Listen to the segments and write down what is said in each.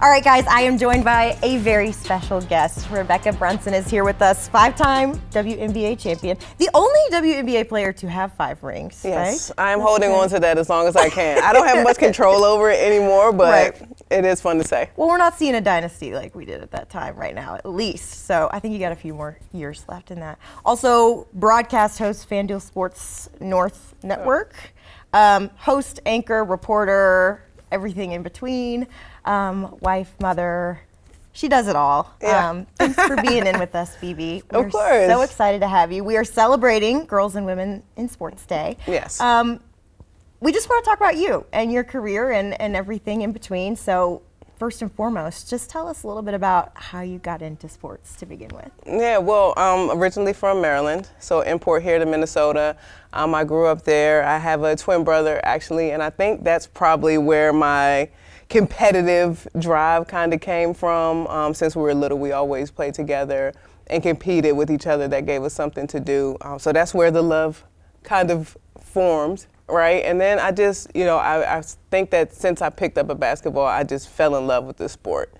All right, guys, I am joined by a very special guest. Rebecca Brunson is here with us, five-time WNBA champion, the only WNBA player to have 5 rings, yes, right? I'm holding on to that as long as I can. I don't have much control over it anymore, but it is fun to say. Well, we're not seeing a dynasty like we did at that time right now, at least. So I think you got a few more years left in that. Also, broadcast host, FanDuel Sports North Network. Host, anchor, reporter, everything in between. Wife, mother, she does it all. Yeah. Thanks for being in with us, Phoebe. Of course. So excited to have you. We are celebrating Girls and Women in Sports Day. Yes. We just want to talk about you and your career and everything in between. So first and foremost, just tell us a little bit about how you got into sports to begin with. Yeah, well, I'm originally from Maryland, so import here to Minnesota. I grew up there. I have a twin brother, actually, and I think that's probably where my competitive drive kind of came from. Since we were little, we always played together and competed with each other. That gave us something to do. So that's where the love kind of formed, right? And then I just, I think that since I picked up a basketball, I just fell in love with the sport,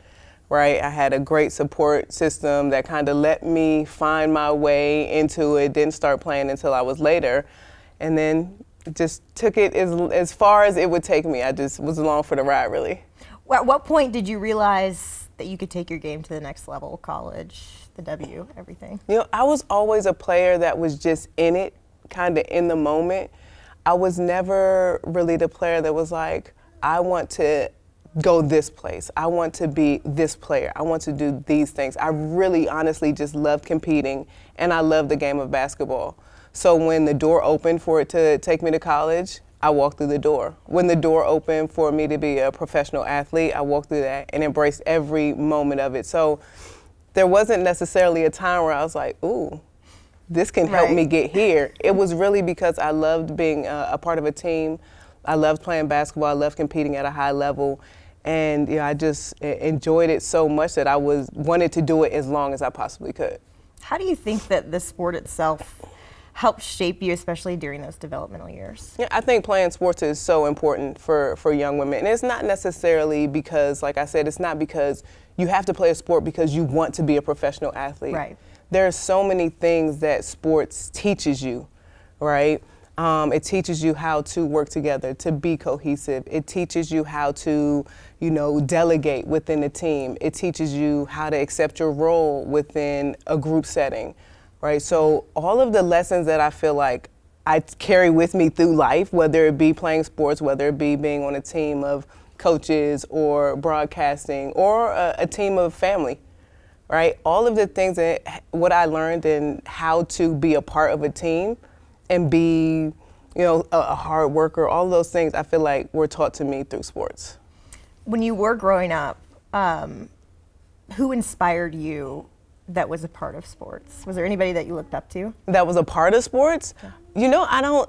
right? I had a great support system that kind of let me find my way into it. Didn't start playing until I was later. And then just took it as far as it would take me. I just was along for the ride, really. Well, at what point did you realize that you could take your game to the next level, college, the W, everything? I was always a player that was just in it, kind of in the moment. I was never really the player that was like, I want to go this place. I want to be this player. I want to do these things. I really honestly just loved competing, and I loved the game of basketball. So when the door opened for it to take me to college, I walked through the door. When the door opened for me to be a professional athlete, I walked through that and embraced every moment of it. So there wasn't necessarily a time where I was like, ooh, this can help me get here. It was really because I loved being a part of a team. I loved playing basketball. I loved competing at a high level. And I just enjoyed it so much that I wanted to do it as long as I possibly could. How do you think that the sport itself helped shape you, especially during those developmental years? Yeah, I think playing sports is so important for young women. And it's not necessarily because, like I said, it's not because you have to play a sport because you want to be a professional athlete. Right. There are so many things that sports teaches you, right? It teaches you how to work together, to be cohesive. It teaches you how to, delegate within a team. It teaches you how to accept your role within a group setting, right? So all of the lessons that I feel like I carry with me through life, whether it be playing sports, whether it be being on a team of coaches or broadcasting or a team of family, right? All of the things what I learned and how to be a part of a team and be, a hard worker, all of those things I feel like were taught to me through sports. When you were growing up, who inspired you that was a part of sports? Was there anybody that you looked up to? That was a part of sports? Yeah.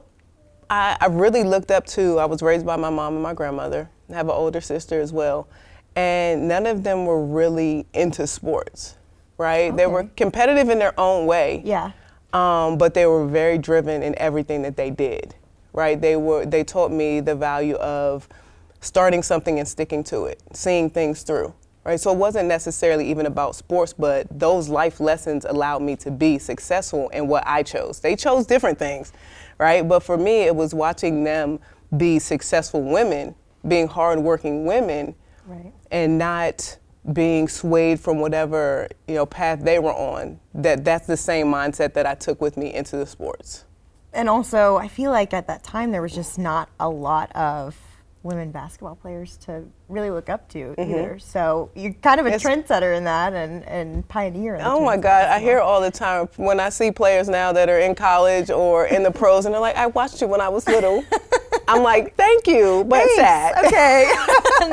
I really looked up to, I was raised by my mom and my grandmother. I have an older sister as well. And none of them were really into sports, right? Okay. They were competitive in their own way. Yeah. But they were very driven in everything that they did, right? They taught me the value of starting something and sticking to it, seeing things through, right? So it wasn't necessarily even about sports, but those life lessons allowed me to be successful in what I chose. They chose different things, right? But for me, it was watching them be successful women, being hardworking women, right, and not being swayed from whatever path they were on. That's the same mindset that I took with me into the sports. And also, I feel like at that time there was just not a lot of women basketball players to really look up to either. So you're kind of a trendsetter in that and pioneer in that. Oh my God, I hear all the time when I see players now that are in college or in the pros and they're like, I watched you when I was little. I'm like, thank you, but Thanks. sad. Okay,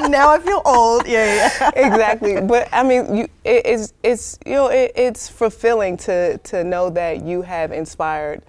now I feel old. Yeah. Exactly, but I mean, it's fulfilling to know that you have inspired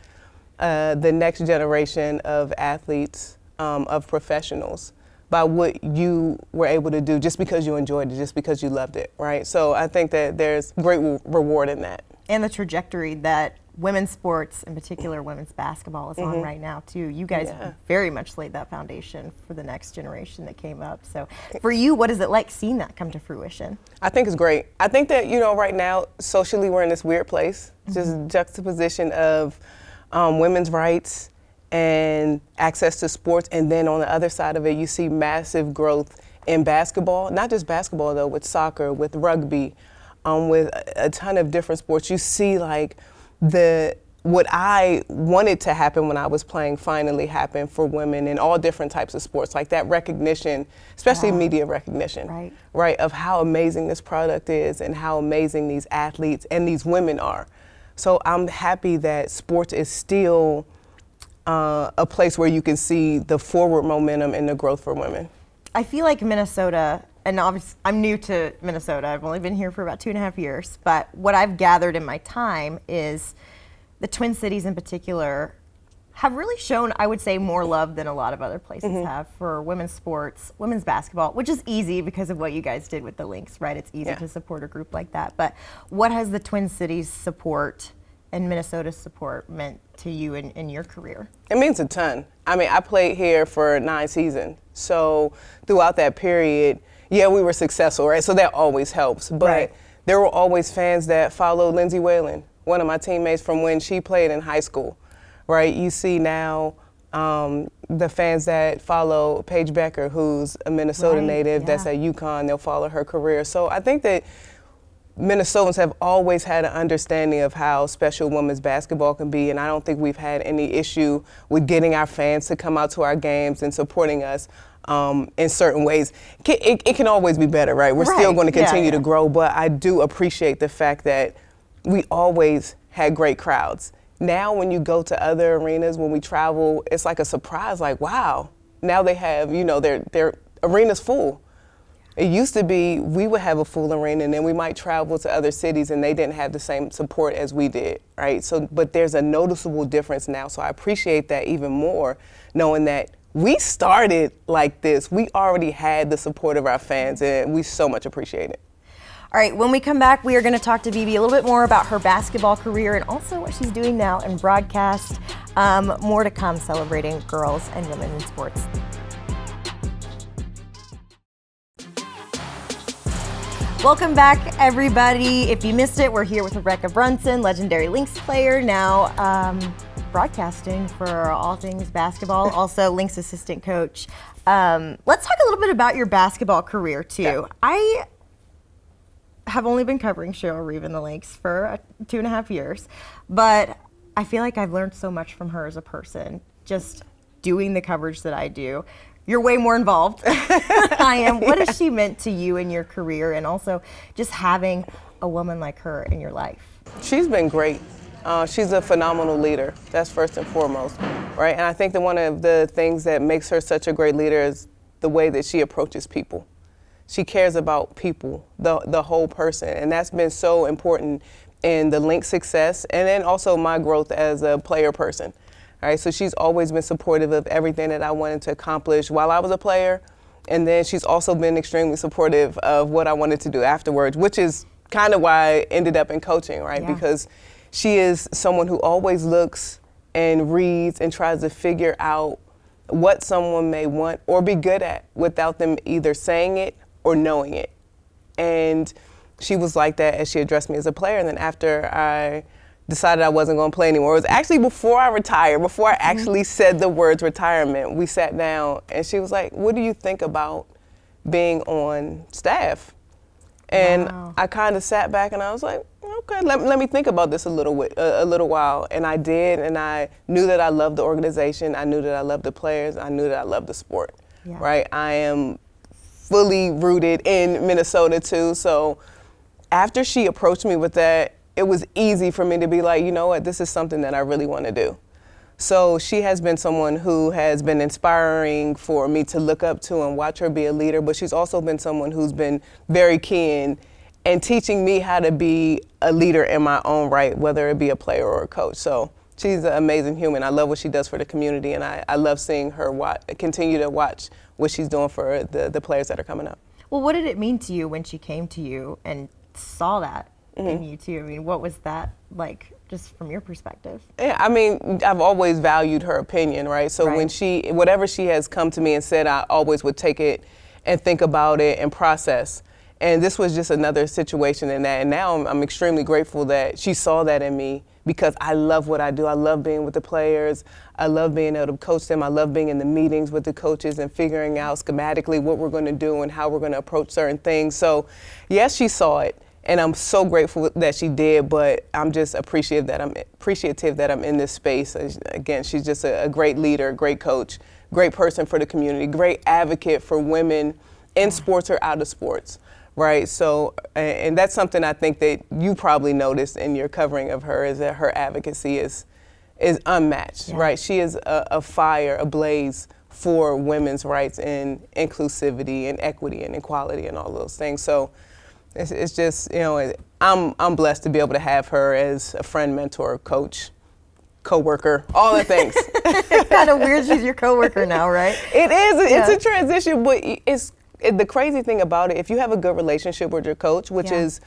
the next generation of athletes, of professionals, by what you were able to do just because you enjoyed it, just because you loved it, right? So I think that there's great reward in that. And the trajectory that women's sports, in particular women's basketball, is on right now too. You guys very much laid that foundation for the next generation that came up. So for you, what is it like seeing that come to fruition? I think it's great. I think that, right now, socially, we're in this weird place, just juxtaposition of women's rights and access to sports. And then on the other side of it, you see massive growth in basketball, not just basketball though, with soccer, with rugby, with a ton of different sports. You see like what I wanted to happen when I was playing finally happen for women in all different types of sports, like that recognition, especially media recognition, right, of how amazing this product is and how amazing these athletes and these women are. So I'm happy that sports is still a place where you can see the forward momentum and the growth for women. I feel like Minnesota, and obviously I'm new to Minnesota, I've only been here for about 2.5 years, but what I've gathered in my time is the Twin Cities in particular have really shown, I would say, more love than a lot of other places have for women's sports, women's basketball, which is easy because of what you guys did with the Lynx, right? It's easy to support a group like that. But what has the Twin Cities support and Minnesota's support meant to you in your career? It means a ton. I mean, I played here for 9 seasons. So throughout that period, we were successful, right? So that always helps. But there were always fans that followed Lindsay Whalen, one of my teammates from when she played in high school, right? You see now the fans that follow Paige Becker, who's a Minnesota native that's at UConn, they'll follow her career. So I think that Minnesotans have always had an understanding of how special women's basketball can be, and I don't think we've had any issue with getting our fans to come out to our games and supporting us in certain ways. It can always be better, right? We're still going to continue to grow, but I do appreciate the fact that we always had great crowds. Now when you go to other arenas, when we travel, it's like a surprise, like, wow, now they have, their arena's full. It used to be we would have a full arena and then we might travel to other cities and they didn't have the same support as we did, right? So, but there's a noticeable difference now. So I appreciate that even more, knowing that we started like this. We already had the support of our fans and we so much appreciate it. All right, when we come back, we are going to talk to BB a little bit more about her basketball career and also what she's doing now in broadcast. More to come celebrating girls and women in sports. Welcome back, everybody. If you missed it, we're here with Rebecca Brunson, legendary Lynx player, now broadcasting for all things basketball, also Lynx assistant coach. Let's talk a little bit about your basketball career, too. Yeah. I have only been covering Cheryl Reeve and the Lynx for 2.5 years, but I feel like I've learned so much from her as a person, just doing the coverage that I do. You're way more involved than I am. What has she meant to you in your career, and also just having a woman like her in your life? She's been great. She's a phenomenal leader. That's first and foremost, right? And I think that one of the things that makes her such a great leader is the way that she approaches people. She cares about people, the whole person, and that's been so important in the Lynx success and then also my growth as a player person. All right, so she's always been supportive of everything that I wanted to accomplish while I was a player, and then she's also been extremely supportive of what I wanted to do afterwards, which is kind of why I ended up in coaching, right? Yeah. Because she is someone who always looks and reads and tries to figure out what someone may want or be good at without them either saying it or knowing it. And she was like that as she addressed me as a player, and then after I decided I wasn't going to play anymore. It was actually before I retired, before I actually said the words retirement. We sat down and she was like, what do you think about being on staff? And I kind of sat back and I was like, okay, let me think about this a little while. And I did, and I knew that I loved the organization. I knew that I loved the players. I knew that I loved the sport, right? I am fully rooted in Minnesota too. So after she approached me with that, it was easy for me to be like, you know what, this is something that I really want to do. So she has been someone who has been inspiring for me to look up to and watch her be a leader, but she's also been someone who's been very keen and teaching me how to be a leader in my own right, whether it be a player or a coach. So she's an amazing human. I love what she does for the community, and I love seeing her continue to watch what she's doing for the players that are coming up. Well, what did it mean to you when she came to you and saw that in you too. I mean, what was that like, just from your perspective? Yeah, I mean, I've always valued her opinion, right? So when whatever she has come to me and said, I always would take it and think about it and process. And this was just another situation in that. And now I'm extremely grateful that she saw that in me, because I love what I do. I love being with the players. I love being able to coach them. I love being in the meetings with the coaches and figuring out schematically what we're going to do and how we're going to approach certain things. So yes, she saw it. And I'm so grateful that she did, but I'm just appreciative that I'm in this space. Again, she's just a great leader, great coach, great person for the community, great advocate for women in sports or out of sports, right? So, and that's something I think that you probably noticed in your covering of her, is that her advocacy is unmatched, right? She is a fire, a blaze for women's rights and inclusivity and equity and equality and all those things. So. It's just, you know, I'm blessed to be able to have her as a friend, mentor, coach, co-worker, all the things. Kind of weird she's your co-worker now, right? It is. Yeah. It's a transition, but the crazy thing about it, if you have a good relationship with your coach, which is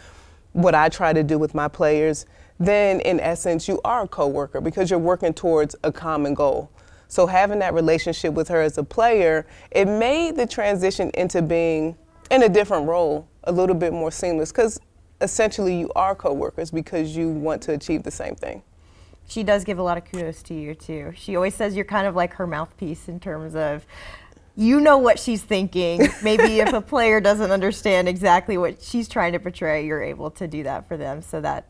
what I try to do with my players, then in essence you are a co-worker, because you're working towards a common goal. So having that relationship with her as a player, it made the transition into being in a different role a little bit more seamless, because essentially you are co-workers because you want to achieve the same thing. She does give a lot of kudos to you too. She always says you're kind of like her mouthpiece in terms of, you know what she's thinking. Maybe if a player doesn't understand exactly what she's trying to portray, you're able to do that for them, so that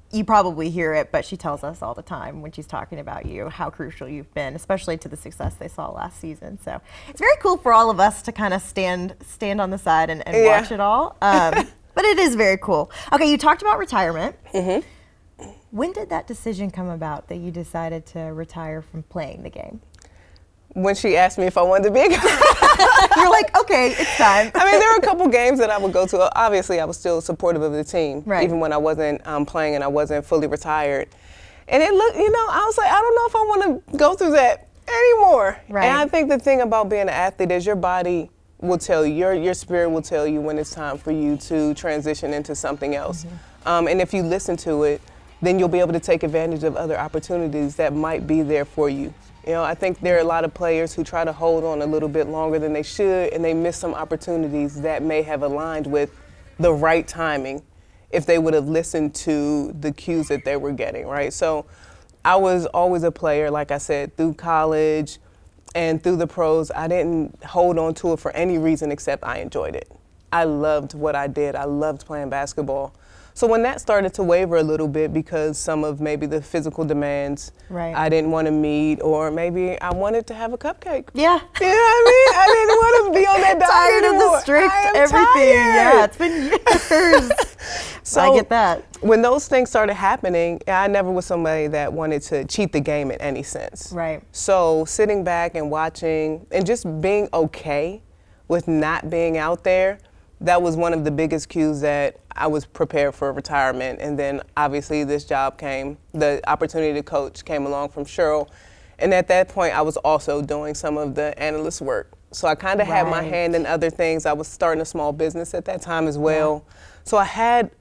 you probably hear it, but she tells us all the time when she's talking about you how crucial you've been, especially to the success they saw last season. So it's very cool for all of us to kind of stand on the side and watch it all. But it is very cool. Okay, you talked about retirement. Mm-hmm. When did that decision come about, that you decided to retire from playing the game? When she asked me if I wanted to be a coach. You're like, okay, it's time. I mean, there were a couple games that I would go to. Obviously, I was still supportive of the team, even when I wasn't playing and I wasn't fully retired. And it looked, you know, I was like, I don't know if I want to go through that anymore. Right. And I think the thing about being an athlete is your body will tell you, your spirit will tell you when it's time for you to transition into something else. Mm-hmm. And if you listen to it, then you'll be able to take advantage of other opportunities that might be there for you. You know, I think there are a lot of players who try to hold on a little bit longer than they should, and they miss some opportunities that may have aligned with the right timing if they would have listened to the cues that they were getting, right? So I was always a player, like I said, through college and through the pros. I didn't hold on to it for any reason except I enjoyed it. I loved what I did. I loved playing basketball. So when that started to waver a little bit because some of maybe the physical demands I didn't want to meet, or maybe I wanted to have a cupcake. Yeah. You know what I mean? I didn't want to be on that diet tired anymore. Of the strict everything. Tired. Yeah, it's been years. So I get that. When those things started happening, I never was somebody that wanted to cheat the game in any sense. Right. So sitting back and watching and just being okay with not being out there, that was one of the biggest cues that I was prepared for retirement. And then obviously this job came, the opportunity to coach came along from Cheryl. And at that point I was also doing some of the analyst work. So I kind of had my hand in other things. I was starting a small business at that time as well. Yeah. So I had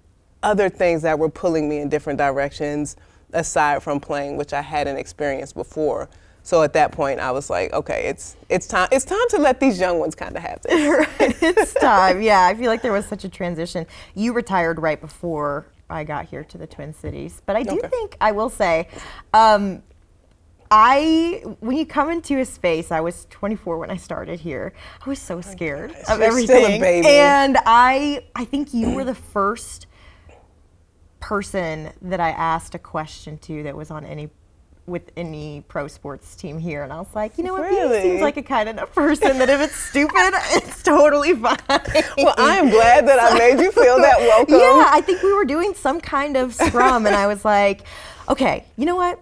other things that were pulling me in different directions aside from playing, which I hadn't experienced before. So at that point, I was like, okay, it's time to let these young ones kind of have this. Right, it's time. Yeah, I feel like there was such a transition. You retired right before I got here to the Twin Cities, but I do think I will say, when you come into a space, I was 24 when I started here. I was so scared of everything. You're still a baby. And I think you were the first person that I asked a question to that was on with any pro sports team here, and I was like, you know what, really? He seems like a kind enough person that if it's stupid, it's totally fine. Well, I am glad that I made you feel that welcome. Yeah, I think we were doing some kind of scrum, and I was like, okay, you know what?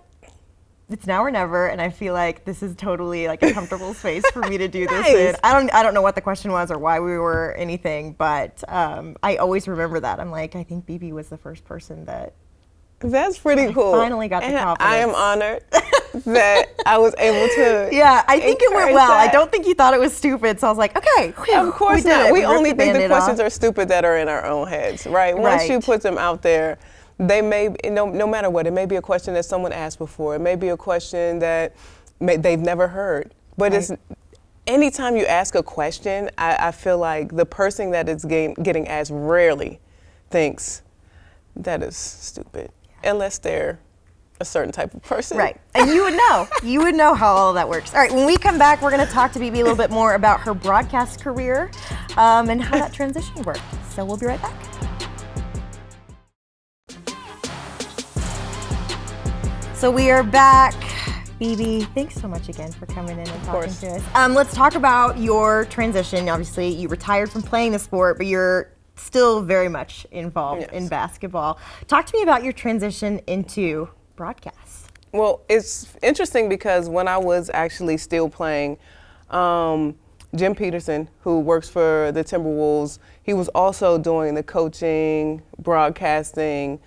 It's now or never, and I feel like this is totally like a comfortable space for me to do this in. I don't know what the question was or why we were anything, but I always remember that. I'm like, I think BB was the first person that That's pretty cool. I finally got the confidence. I am honored. that I was able to. Yeah, I think it went encourage well. I that. don't think you thought it was stupid, so I was like, okay, whew, Of course we did not. it. We ripped only think the Band-Aid questions off. are stupid that are in our own heads, right? Once you Right. put them out there, they may, no matter what, it may be a question that someone asked before. It may be a question that they've never heard. But Right. it's anytime you ask a question, I feel like the person that is getting asked rarely thinks that is stupid, unless they're a certain type of person. Right, and you would know. You would know how all of that works. All right, when we come back, we're going to talk to BB a little bit more about her broadcast career and how that transition worked. So we'll be right back. So we are back. BB, thanks so much again for coming in and talking course. to us. Let's talk about your transition. Obviously, you retired from playing the sport, but you're still very much involved Yes. in basketball. Talk to me about your transition into broadcast. Well, it's interesting because when I was actually still playing, Jim Peterson, who works for the Timberwolves, he was also doing the coaching, broadcasting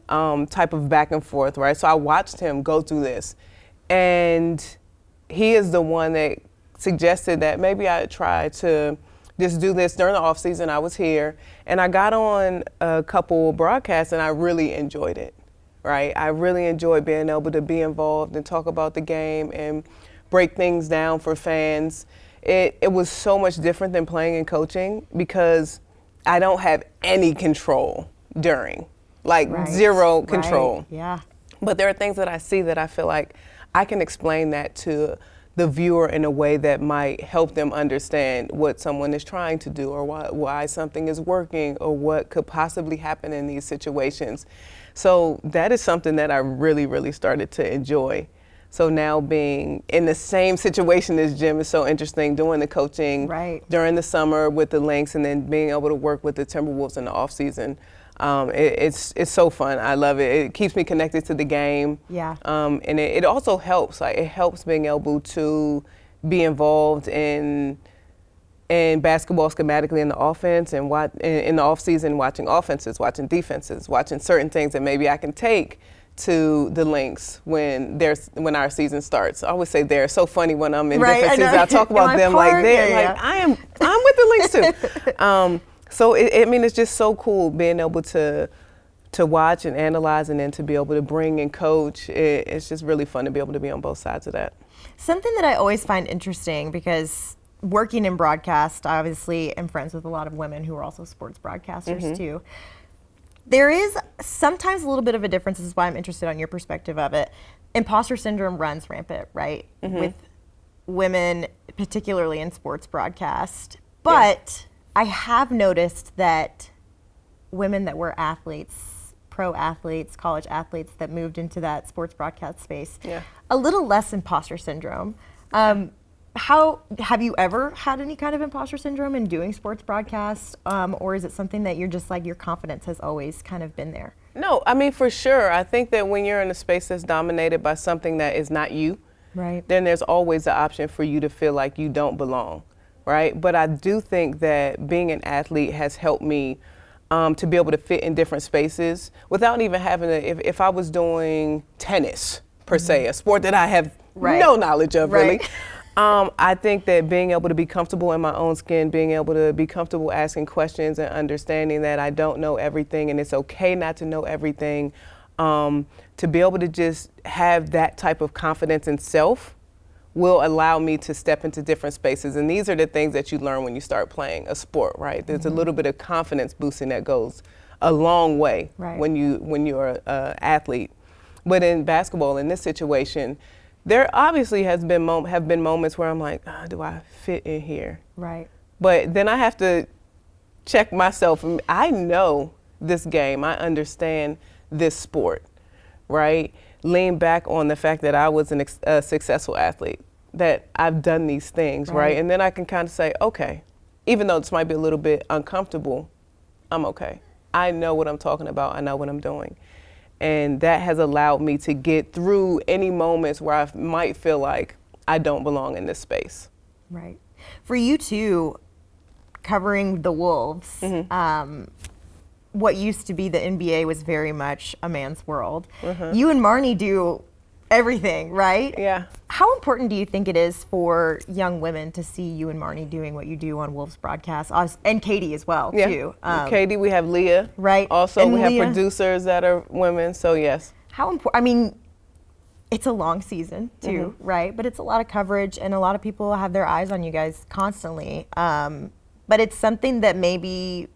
type of back and forth, right? So I watched him go through this. And he is the one that suggested that maybe I try to just do this during the off season. I was here and I got on a couple broadcasts and I really enjoyed it, right? I really enjoyed being able to be involved and talk about the game and break things down for fans. It was so much different than playing and coaching because I don't have any control during, like Right. zero control. Right. Yeah. But there are things that I see that I feel like I can explain that to the viewer in a way that might help them understand what someone is trying to do or why something is working or what could possibly happen in these situations. So that is something that I really, really started to enjoy. So now being in the same situation as Jim is so interesting, doing the coaching Right. during the summer with the Lynx and then being able to work with the Timberwolves in the off season. It's so fun. I love it. It keeps me connected to the game. Yeah. And it also helps. Like it helps being able to be involved in basketball schematically in the offense and in the off season, watching offenses, watching defenses, watching certain things that maybe I can take to the Lynx when our season starts. I always say they're so funny when I'm in Right, I different seasons. know. I talk In about my them park, like they're yeah, like I'm with the Lynx too. So I mean, it's just so cool being able to watch and analyze and then to be able to bring and coach. It's just really fun to be able to be on both sides of that. Something that I always find interesting because working in broadcast, I obviously am friends with a lot of women who are also sports broadcasters too. There is sometimes a little bit of a difference. This is why I'm interested on your perspective of it. Imposter syndrome runs rampant, right? With women, particularly in sports broadcast. But I have noticed that women that were athletes, pro athletes, college athletes that moved into that sports broadcast space, a little less imposter syndrome. How have you ever had any kind of imposter syndrome in doing sports broadcasts, or is it something that you're just like your confidence has always kind of been there? No, I mean, for sure. I think that when you're in a space that's dominated by something that is not you, Right. then there's always the option for you to feel like you don't belong, right? But I do think that being an athlete has helped me to be able to fit in different spaces without even having to, if I was doing tennis, per se, a sport that I have no knowledge of, really. I think that being able to be comfortable in my own skin, being able to be comfortable asking questions and understanding that I don't know everything and it's okay not to know everything, to be able to just have that type of confidence in self will allow me to step into different spaces. And these are the things that you learn when you start playing a sport, right? There's a little bit of confidence boosting that goes a long way when you're an athlete. But in basketball, in this situation, there obviously have been moments where I'm like, do I fit in here? Right. But then I have to check myself. I know this game. I understand this sport, right? Lean back on the fact that I was a successful athlete, that I've done these things, right? And then I can kind of say, okay, even though this might be a little bit uncomfortable, I'm okay. I know what I'm talking about. I know what I'm doing. And that has allowed me to get through any moments where I might feel like I don't belong in this space. Right. For you too, covering the Wolves, what used to be the NBA was very much a man's world. You and Marnie do everything, right? Yeah. How important do you think it is for young women to see you and Marnie doing what you do on Wolves broadcast, and Katie as well, too? Katie, we have Leah. Right. Also, And we have Leah. producers that are women, so yes. How important? I mean, it's a long season too, right? But it's a lot of coverage, and a lot of people have their eyes on you guys constantly. But it's something that maybe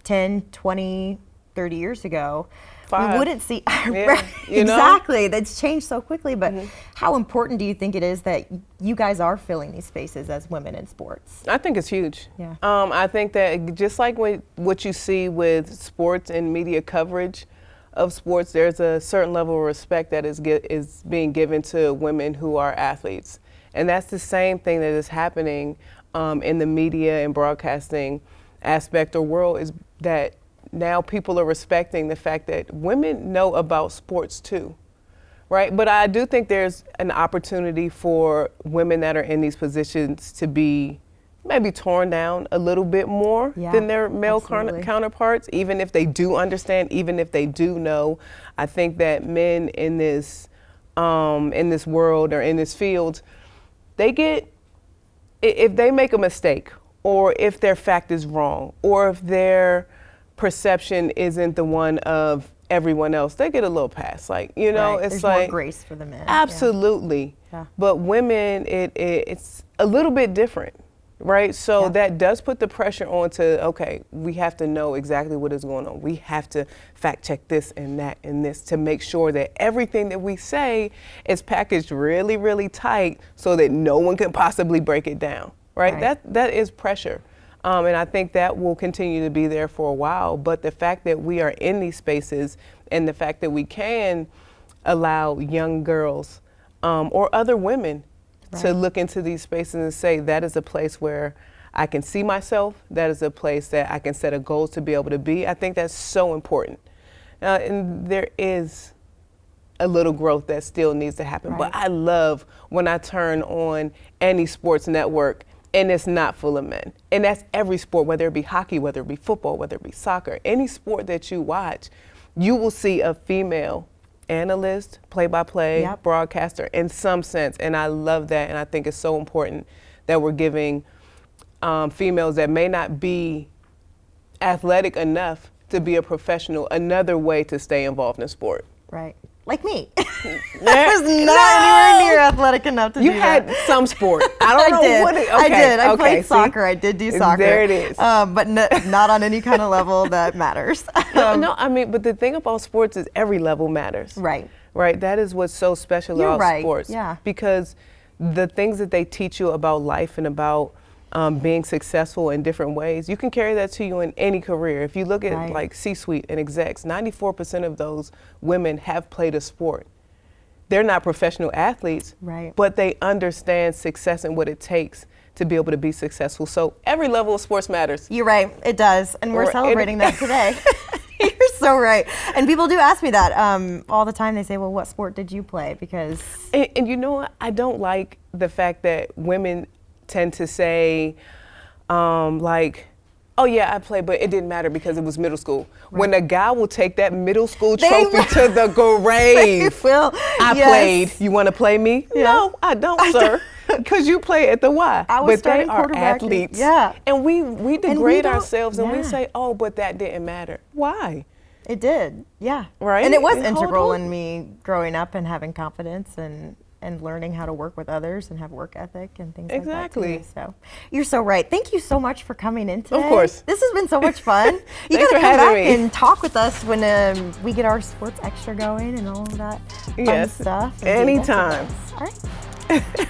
10, 20, 30 years ago, we wouldn't see. Right, you know? exactly. That's changed so quickly. But how important do you think it is that you guys are filling these spaces as women in sports? I think it's huge. Yeah. I think that just like what you see with sports and media coverage of sports, there's a certain level of respect that is being given to women who are athletes. And that's the same thing that is happening in the media and broadcasting aspect or world, is that now people are respecting the fact that women know about sports too, right? But I do think there's an opportunity for women that are in these positions to be maybe torn down a little bit more than their male counterparts, even if they do understand, even if they do know. I think that men in this world or in this field, if they make a mistake, or if their fact is wrong, or if their perception isn't the one of everyone else, they get a little pass. Like, you know, Right. it's There's like more grace for the men. absolutely. Yeah. But women, it's a little bit different. Right, so that does put the pressure on to, okay, we have to know exactly what is going on. We have to fact check this and that and this to make sure that everything that we say is packaged really, really tight so that no one can possibly break it down, right? That is pressure. And I think that will continue to be there for a while. But the fact that we are in these spaces, and the fact that we can allow young girls or other women to look into these spaces and say, that is a place where I can see myself, that is a place that I can set a goal to be able to be. I think that's so important. And there is a little growth that still needs to happen. But I love when I turn on any sports network and it's not full of men. And that's every sport, whether it be hockey, whether it be football, whether it be soccer, any sport that you watch, you will see a female analyst, play-by-play, broadcaster in some sense. And I love that, and I think it's so important that we're giving females that may not be athletic enough to be a professional another way to stay involved in sport. Right. Like me. I was not anywhere near athletic enough to do that. You had some sport. I don't know what it is. I did. I played soccer. I did do soccer. There it is. But not on any kind of level that matters. No, I mean, but the thing about sports is every level matters. Right. Right. That is what's so special about sports. Yeah. Because the things that they teach you about life and about being successful in different ways, you can carry that to you in any career. If you look at like C-suite and execs, 94% of those women have played a sport. They're not professional athletes, but they understand success and what it takes to be able to be successful. So every level of sports matters. You're right, it does, and we're celebrating that today. You're so right. And people do ask me that all the time. They say, well, what sport did you play? Because and you know what? I don't like the fact that women tend to say, like, oh yeah, I played, but it didn't matter because it was middle school. When a guy will take that middle school trophy to the grave. I played. You want to play me? No, I don't, sir. Because you play at the Y. But they are athletes. Yeah. And we degrade ourselves and we say, oh, but that didn't matter. Why? It did, yeah. Right? And it was integral in me growing up and having confidence and learning how to work with others and have work ethic and things like that too. So you're so right. Thank you so much for coming in today. Of course. This has been so much fun. You Thanks gotta for come back having me. and talk with us when we get our sports extra going and all of that fun stuff. Anytime. All right.